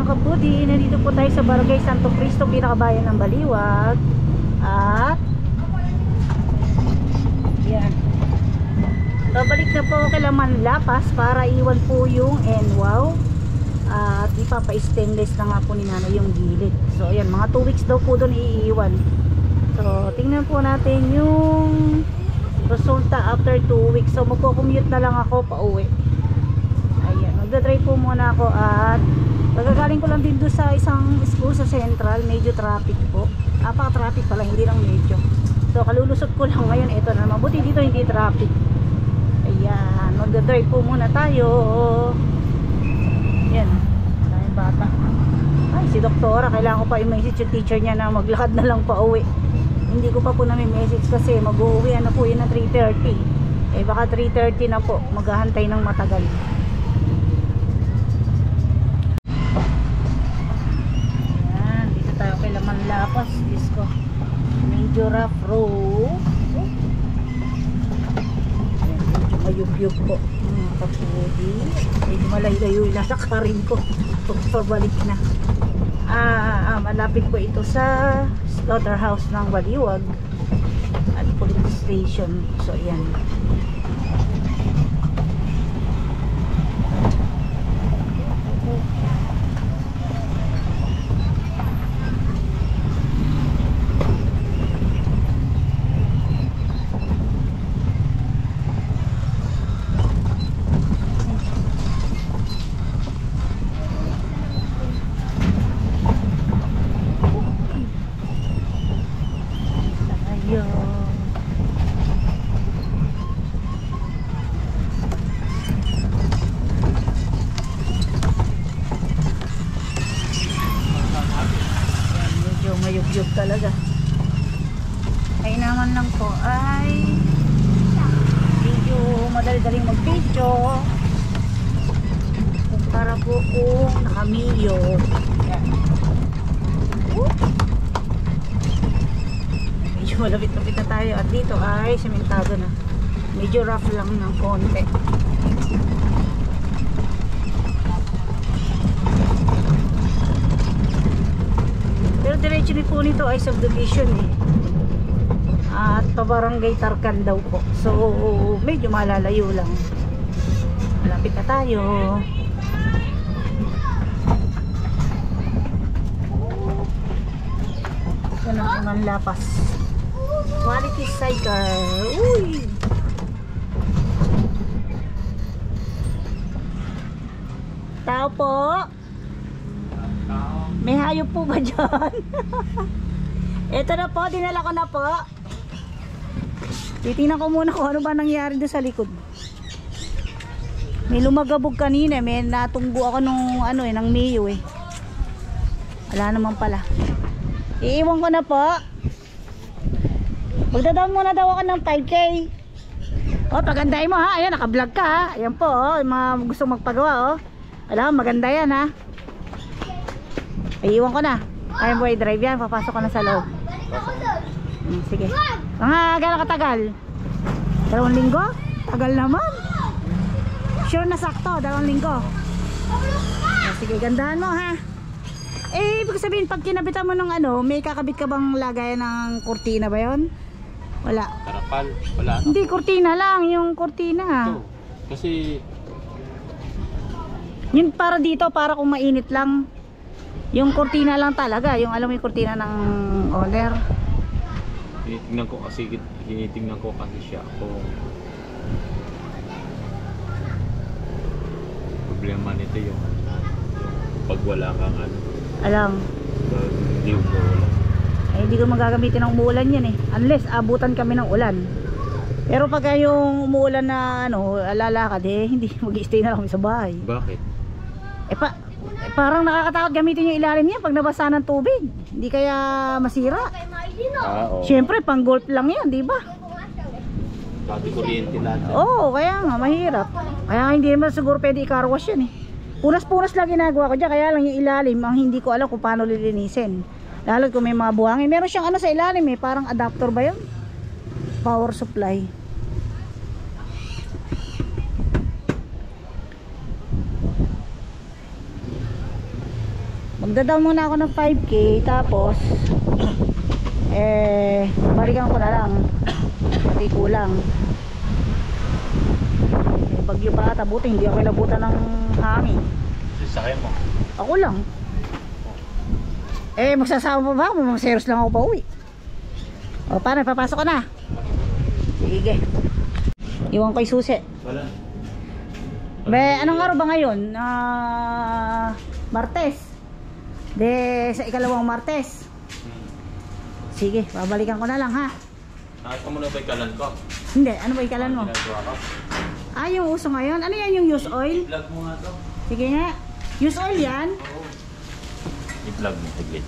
kabudi, nandito po tayo sa Barangay Santo Cristo, pinakabayan ng Baliwag. At yan, babalik na po kay Manlapas para iwan po yung NWOW. At ipapa-stainless na nga po ni nanay yung gilid. So ayan, mga 2 weeks daw po doon iiwan. So tingnan po natin yung resulta after 2 weeks. So magko-commute na lang ako pa uwi. Ayan, magdadrive po muna ako. At magagaling ko lang din doon sa isang school sa Central. Medyo traffic po, napaka-traffic pala, hindi lang medyo. So kalulusot ko lang ngayon. Ito na, mabuti dito hindi traffic. Ayan, magdadrive po muna tayo. Yan, maraming bata. Ay, si doktora, kailangan ko pa i-message yung teacher niya na maglakad na lang pa uwi. Hindi ko pa po na-message kasi mag-uwi na po yun na 3:30. Eh baka 3:30 na po, maghahantay ng matagal. Yan, dito tayo kay Manlapas. Disco medyo rough road. Yan, medyo mayub-yub po. Kapudi, medyo malayo-layo yung lalakarin ko pabalik na. Malapit po ito sa slaughterhouse ng Baliwag at police station. So yan, mayugyug talaga. Ay naman lang po ay medyo madali-daling mag-video para po kung nakamiyo. Yan. Medyo malapit-lapit na tayo at dito ay sementado na. Medyo rough lang ng konti. Pero diretso po nito ay subdivision eh. At pabarangay Tarkan daw po. So medyo malalayo lang. Malapit na tayo. Ito na ang Manlapas. Quality cycle. Uy! Tao po. May hayop po ba dyan? Ito na po, dinala ko na po. Titingnan ko muna kung ano ba nangyari doon sa likod. May lumagabog kanina, may natunggo ako nung ano ng Mayo eh. Wala naman pala. Iiwan ko na po. Magdadaon muna daw ako ng 5K. O, pagandahin mo ha. Ayan, naka-vlog ka ha. Ayan po, yung mga gusto magpagawa Alam, maganda yan ha. Iiwan ko na. Kaya boy, drive yan. Papasok ko na sa loob. Sige. Mga gano'ng katagal? 2 linggo? Tagal naman. Sure na sakto, 2 linggo. Sige, gandahan mo ha. Eh, ibig sabihin, pag kinabitan mo ng ano, may kakabit ka bang lagayan ng kurtina ba yun? Wala. Karapal? Wala. Hindi, kurtina lang. Yung kurtina. Ito. Kasi yun para dito, para kung mainit lang. Yung kurtina lang talaga, yung alam mo yung kurtina ng owner. tinitingnan ko kasi siya kung problema nito yung pag wala kang alam. Hindi umuulan. Eh hindi ko magagamitin ng umuulan yan eh. Unless abutan kami ng ulan. Pero pag yung umuulan na lalakad hindi mag-i-stay na lang kami sa bahay. Bakit? Parang nakakatakot gamitin yung ilalim niya pag nabasa ng tubig. Hindi kaya masira. Oo. Siyempre pang golf lang yan, di ba? Pati kuryente lahat. Oo, kaya nga mahirap. Kaya hindi naman siguro pwede i-car wash yan eh. Punas-punas lang ginagawa ko dyan. Kaya lang yung ilalim ang hindi ko alam kung paano lilinisin. Lalo kung may mga buhangin. Meron siyang sa ilalim eh, parang adapter ba yun? Power supply. Magdadaw muna ako ng 5K, tapos balikan ko na lang. Pati kulang. Bagyo pa ata, buti hindi ako inabutan ng hangin. Sasakyan mo. Ako lang. Magsasama pa ba ako? Mga seros lang ako pa uwi. O paano, papasok ko na. Sige. Iwan ko yung susi. Wala. Anong araw ba ngayon? Martes. Sa ikalawang Martes. Sige, babalikan ko na lang ha. Nakita mo na ba yung kalan ko? Hindi, ano ba ikalan mo? Ginagawa ko. Yung uso ngayon. Ano yan yung use oil? I-vlog mo nga to. Sige nga. Use oil yan? Oo. I-vlog mo, saglit.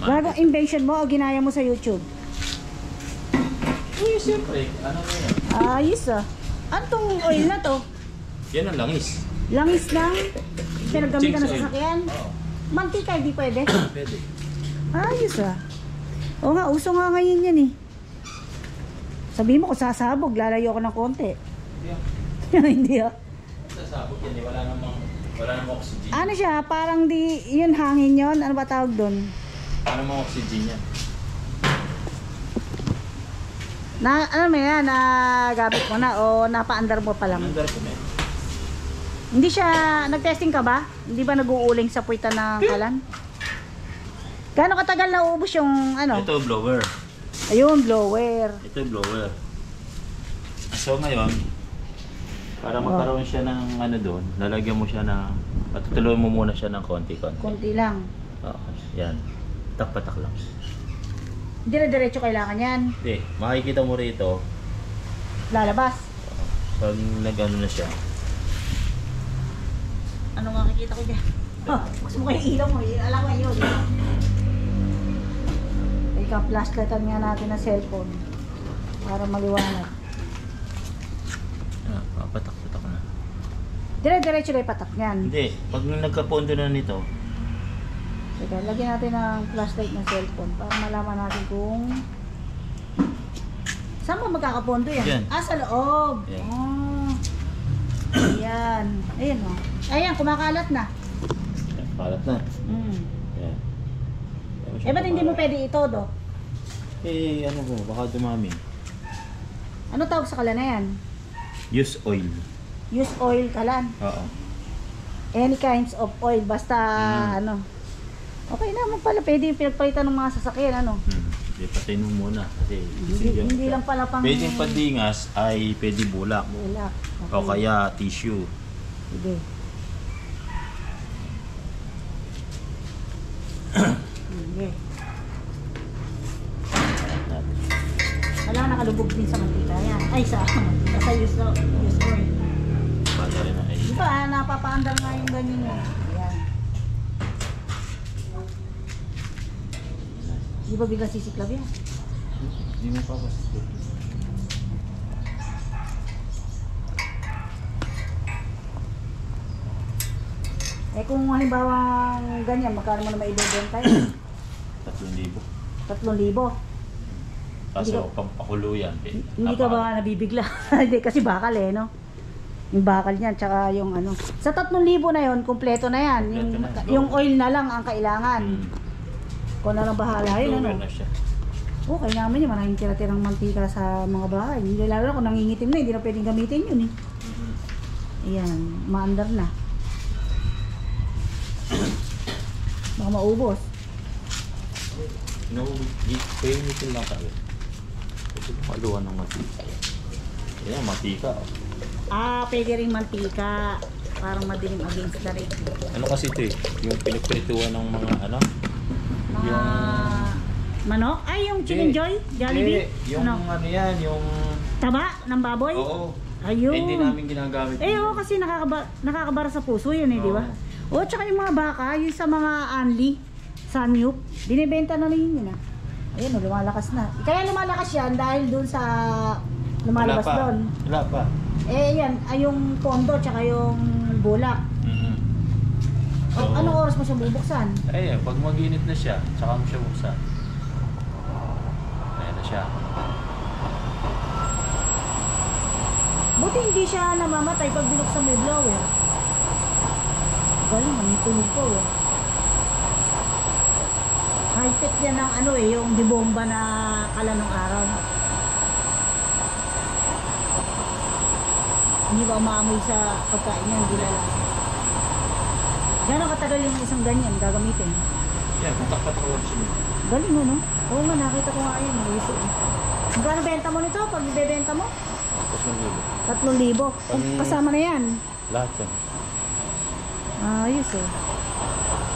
Bagong invention mo o ginaya mo sa YouTube? Uy, siyempre. Ano na yan? Ayos ah. Ano tong oil na to? Yan ang langis. Langis lang? Pinaggamit ka na Jinx sa oil. sasakyan? Oo. Mantika, hindi pwede? Pwede. Ayos ah. Oo nga, uso nga ngayon yan eh. Sabihin mo kung sasabog, lalayo ako ng konti. Hindi ah. Sasabog yan eh. Wala namang oxygen. Ano siya, parang di, yun hangin yun. Ano ba tawag doon? Wala namang oxygen yan. Ano mo yan, nagamit mo na o napaandar mo pa lang? Nandar ko na eh. Hindi siya, nag-testing ka ba? Hindi ba nag-uuling sa puwitan ng kalan? Gaano katagal na uubos yung ano? Ito blower. Ayun, blower. Ito blower. So ngayon, para magkaroon siya ng ano doon, lalagyan mo siya ng, patutuloy mo muna siya ng konti-konti. Konti lang. Oo, yan. Tak-patak lang. Hindi na diretso kailangan yan. Hindi, makikita mo rito, Lalabas. pag nag-ano na siya, Ano nga nakikita ko dyan? Gusto mo kayo ilaw mo. Alam mo yun. Ika-flashlightan nga natin ng cellphone. Para maliwanag. patak-patak na. Dire-diretso na ipatak niyan. Hindi, pag nagkapondo na nito, Teka, lagyan natin ng flashlight ng cellphone para malaman natin kung saan ba magkakapondo yan? Yan. Sa loob. Yan. Oh. Ayan. Ayan o. Ayan, kumakalat na. yan, palat na. Mm. Yan. Ba't hindi mo pwede ito, ano ko, baka dumami. Ano tawag sa kalan na yan? Use oil. Use oil kalan. Oo. Any kinds of oil. Basta ano. Okay naman pala. Pwede yung pinagpalitan ng mga sasakyan. Ano? Hindi, patayin mo muna. Kasi Hindi lang pala pang... pwedeng pandingas ay pwede bulak. Bulak. Okay. O kaya tissue. Sige. Sige. Wala, nakalubog din sa mantika yan. Ay, sa use oil. Kaya rin na Di ba, napapaandar nga yung ganyan yun. Ayan. Di ba biglang sisiklab yan? Hindi mo pa basta. Kung halimbawa ganyan, magkano mo na maibibenta yun? 3,000. 3,000. Kaso pampakulo yan. Hindi ka ba nabibigla? Hindi, kasi bakal no? Yung bakal niyan, tsaka yung ano. Sa 3,000 na yon, kumpleto na yan. Yung oil na lang ang kailangan. Kung na lang bahala yun, ano? Na siya. Okay naman yun, maraming tira-tirang mantika sa mga bahay. Hindi lalo na kung nangingitim na, hindi na pwedeng gamitin yun Ayan, maandar na. Baka maubos. No, painitin lang tayo. Ito maluwan ng matika. Ayan, matika. Pwede rin mantika. Parang madilim against the red. Ano kasi ito eh? Yung pinagprituan ng mga ano? Mga manok? Ay, yung chicken joy? Jollibee? Yung ano yan, yung... Taba ng baboy? Oo. Ayun. Hindi namin ginagamit. Oo, kasi nakakabara sa puso yun di ba? Oo. Tsaka yung mga baka, yung sa mga Anli, Sanyup, binibenta na rin yun Ayun, lumalakas na. Kaya lumalakas yan dahil dun sa lumalabas doon. Wala pa. Yan, yung pondo, tsaka yung bulak. Anong oras mo siya bubuksan? Pag mag-init na siya, tsaka mo siya buksan. Ayan na siya. Buti hindi siya namamatay pag binuksan mo yung blower. Galing, may tunog po High-tech yan ng ano eh, yung dibomba na kala nung araw. Hindi ba umaamoy sa pagkain yan, hindi lalasa. Gano'ng katagal yung isang ganyan gagamitin? Yan, patak-patak lang siya. Galing ano? Oo nga, nakita ko nga yun. Magkano benta mo nito pag ibebenta mo? 3,000. Kasama na yan. Lahat yan. Ayos eh.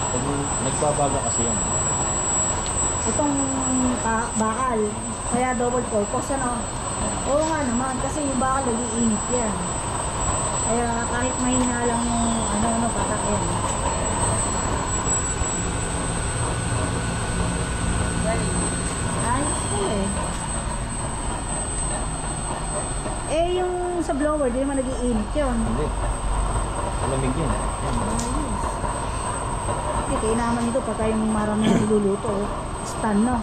Pag nagbabaga kasi yan. Itong bakal, kaya double purpose ano? Oo nga naman, kasi yung bakal nag-iinit yan. Kaya kahit mahina lang yung ano patak yan. Ayos po eh. Eh yung sa blower, di naman nag-iinit yun. Hindi. Malamig yan. Ayos. Kaya naman ito pagka yung marami na niluluto. Stand no.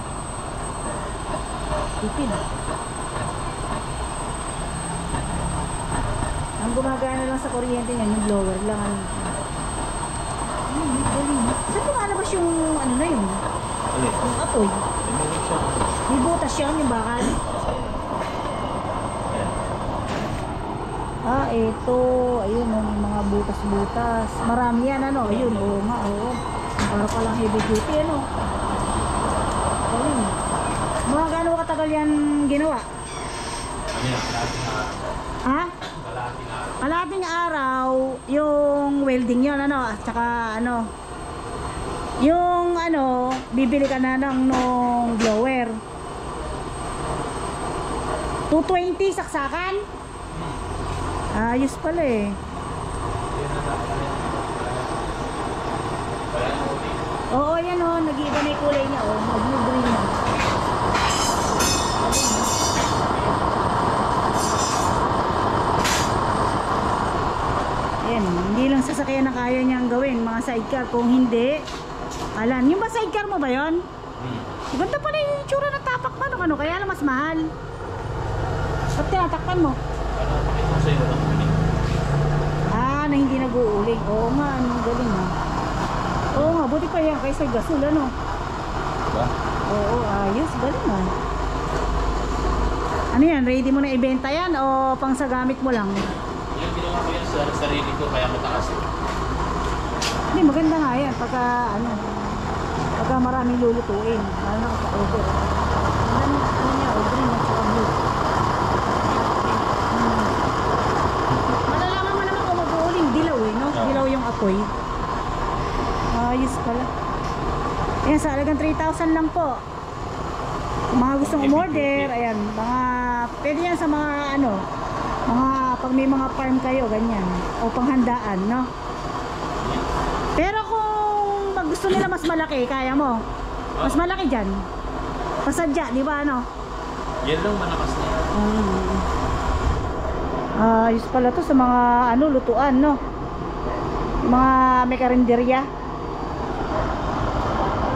Tipid. Ang gumagana lang sa kuryente niyan, yung blower lang. Galing. Saan lumalabas yung ano na yun? Ulit. Yung apoy. Malamig siya. May butas yan, yung bakal. Ayan. Ito. Ayun, yung mga butas-butas. Marami yan, ano? Ayun, oo nga, oo. Para palang heavy duty, ano? Galing. Mga gano'n katagal yan ginawa? Ano yan? Ha? Kalahating araw yung welding yon ano, at saka ano yung ano, bibili ka na ng nung blower 220 saksakan. Ayos pala eh. Oo, yan o, nag-iiba na yung kulay niya o, mag-blue-green na. Ayan, hindi lang sasakyan na kaya niyang gawin, mga sidecar. Kung hindi, alam, yung ba sidecar mo ba yun? Ganda pala yung itsura ng tapak mo, ano, kaya lang mas mahal. Ba't tinatakpan mo? Na hindi nag-uuling. Oo nga, anong galing ha. Oo nga, buti pa yan kaysa gasol, ano? Diba? Oo, ayos, galing ha. Ano yan, ready mo na ibenta yan o pang sa gamit mo lang? Yung ginawa ko yan sa sarili ko, kaya matakas eh. Hindi, maganda nga yan pagka, ano, pagka maraming lulutuin. Lalo na kapag order. Ano niya, order niya sa blue. Malalaman mo naman kung mag-uuling, dilaw eh, no? Dilaw yung apoy. Ayos pala. Ayan, sa alagang 3,000 lang po. Kung mga gustong umorder, ayan, mga, pwede yan sa mga, ano, mga, pag may mga farm kayo, ganyan, o panghandaan, no? Pero kung gusto nila mas malaki, kaya mo? Mas malaki dyan. Pasadya, di ba, ano? Yan lang manakas na yan. Ayos pala to sa mga, ano, lutuan, no? Mga may karinderya.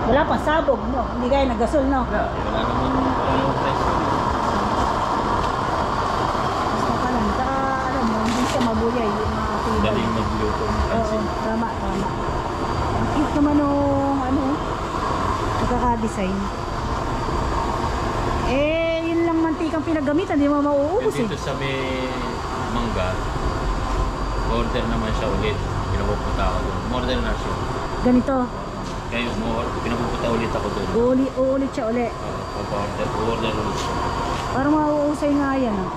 Wala pa sabog, no? Hindi kaya nagasol, no? Wala naman price. Basta pa lang. Saka, alam mo, hindi siya mabuyay yung mga tibay. Daling magluto ng Oo, pansin. tama. Ang cute naman nung, ano, pagkaka-design. Yun lang mantikang pinagamitan, hindi mo mauubos eh. Dito sa may mangga, order naman siya ulit. Pinapupunta ako doon. Order na siya. Ganito, Kaya pinapupunta ulit ako doon. uulit siya uli. Order ulit siya. Parang mauusay nga yan, ah.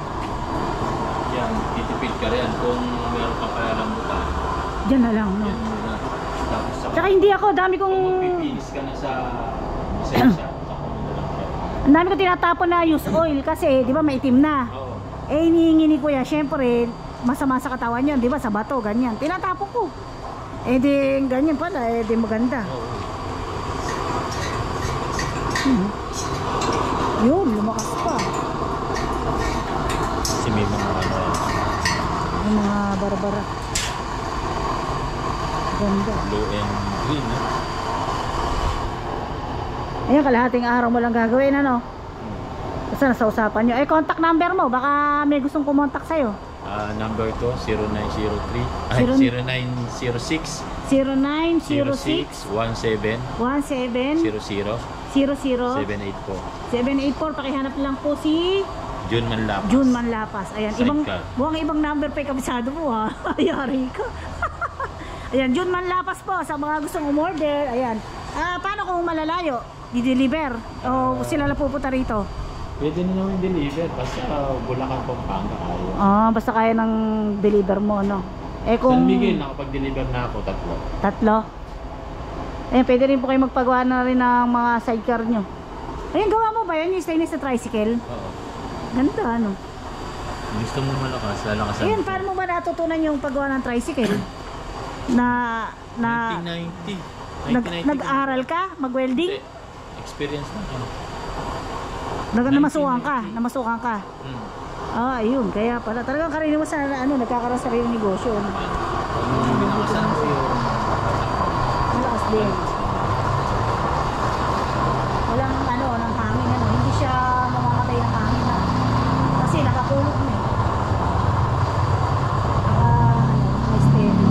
Yan, titipid ka rin. Kung meron ka kaya lang buka, Diyan na lang, no? yan muna. Tapos sa Tsaka hindi ako, dami kung kong, magpipinis ka na sa lisensya, saka mo na lang siya. ang dami kong tinatapon na use oil kasi, di ba, maitim na. Oo. Hinihingi ni kuya, syempre, masama sa katawan yun, di ba, sa bato, ganyan. Tinatapon ko. Di, ganyan pala, di maganda. Oo. Yun, lumakas pa. Kasi may mga ano, Yung mga barbara. Ganda. blue and green. Ayan, kalahating araw mo lang gagawin, ano? Basta nasa usapan nyo. Contact number mo, baka may gustong kumontak sa'yo. Number to 0903 ay Zero- 0906 0906 17 17 00 00 784. 784. Pakihanap lang po si June Manlapas. June Manlapas. Ayan, Sidecar. mukhang ibang number pa yung kabisado mo ha. Ayari ka. Ayan, June Manlapas po sa mga gustong umorder. Ayan. Paano kung malalayo? Di-deliver? O sila lang pupunta rito? Pwede na naman deliver basta Bulacan, Pampanga ayaw. Basta kaya ng deliver mo, no? San Miguel, nakapag-deliver na ako 3. Tatlo? Ayan, pwede rin po kayo magpagawa na rin ng mga sidecar nyo. Ayan, gawa mo ba yan? Yung stainless na tricycle? Oo. Ganda, ano? Gusto mo malakas, lalakasan. Ayan, paano mo ba natutunan yung paggawa ng tricycle? Na 1990. nag-aral ka? Mag-welding? Experience na ako. Namasukan ka? Namasukan ka? Ayun, kaya pala. Talagang karaniwan sa nagkakaroon sa sariling negosyo. Ano? Binakasan ko yung Malakas din. Walang ng hangin, hindi siya mamamatay ng hangin na. Kasi nakakulog na eh. May steady.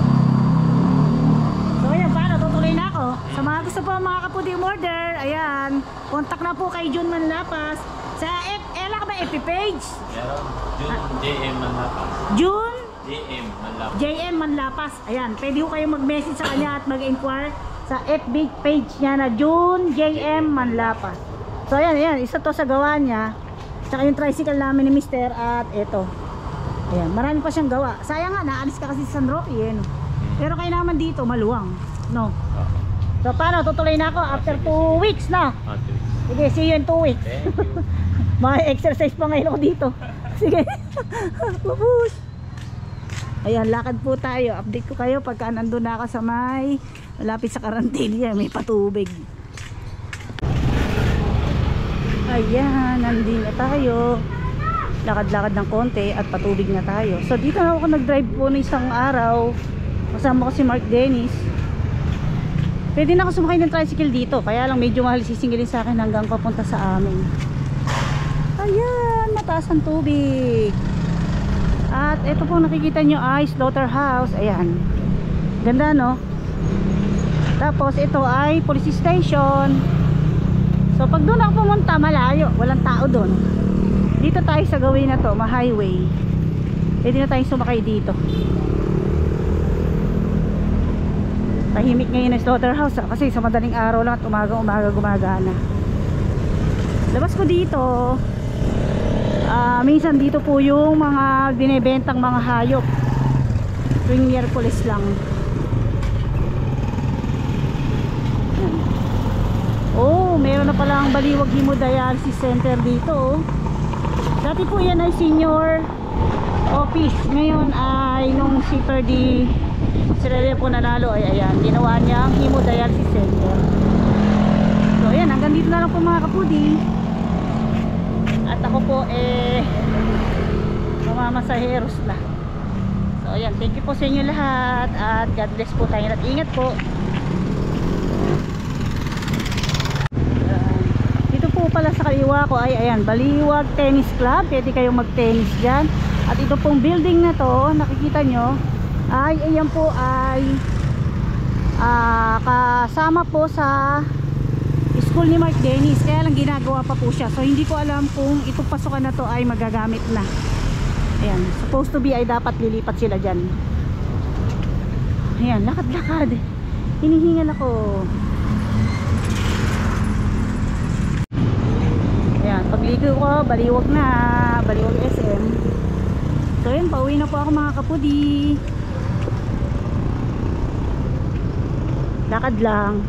So ayan, paano? Tutuloy na ako. Sa mga gusto po mga kapudi order, ayan, contact na po kay June Manlapas. Sa ka ba FB page? meron. June JM Manlapas. June JM Manlapas. JM Manlapas. Ayan, pwede ko kayo mag-message sa kanya at mag-inquire sa FB page niya na June JM Manlapas. So ayan, isa to sa gawa niya. Tsaka yung tricycle namin ni Mister at eto. Ayan, marami pa siyang gawa. Sayang nga, naalis ka kasi sa San Roque eh, no? Pero kayo naman dito, maluwang. No? So paano, tutuloy na ako after 2 weeks na. Sige, see you in 2 weeks. Thank you. Exercise pa ngayon ako dito. Sige. Babus. Ayan, lakad po tayo. Update ko kayo pagka nandun na ako sa malapit sa Karantilia. May patubig. Ayan, nandun na tayo. Lakad-lakad ng konti at patubig na tayo. So dito na ako nag-drive po ng isang araw. Kasama ko si Mark Dennis. Pwede na ako sumakay ng tricycle dito. Kaya lang medyo mahal sisingilin sa akin hanggang papunta sa amin. Ayan, mataas ang tubig. At ito po nakikita nyo ay slaughterhouse. Ayan, ganda no. Tapos ito ay police station. So pag doon ako pumunta, malayo, walang tao doon. Dito tayo sa gawin na to, ma-highway. Pwede na tayong sumakay dito. Tahimik ngayon ang slaughterhouse kasi sa madaling araw lang at umaga gumagana. Labas ko dito. Minsan dito po yung mga binebentang mga hayop. Tuwing Miyerkules lang. Yan. Oh, meron na pala ang Baliwag Hemodialysis Center dito. Dati po yan ay senior office. Ngayon ay nung si Ferdy Sirele po nanalo ay ayan, ginawa niya ang Hemodialysis Center. So ayan, hanggang dito na lang po mga kapudi. At ako po mamamasaheros na. So ayan, thank you po sa inyo lahat. At God bless po tayo at ingat po. Dito po pala sa kaliwa ko ay ayan, Baliwag Tennis Club. Pwede kayong mag-tennis dyan. At ito pong building na to, nakikita nyo ay ayan po ay kasama po sa school ni Mark Dennis, kaya lang ginagawa pa po siya. So hindi ko alam kung itong pasukan na to ay magagamit na. Ayan, supposed to be ay dapat lilipat sila dyan. Ayan, lakad-lakad. Hinihingal ako. Ayan, pagligo ko, Baliwag na, Baliwag SM. So ayan, pauwi na po ako mga kapudi. Lakad lang.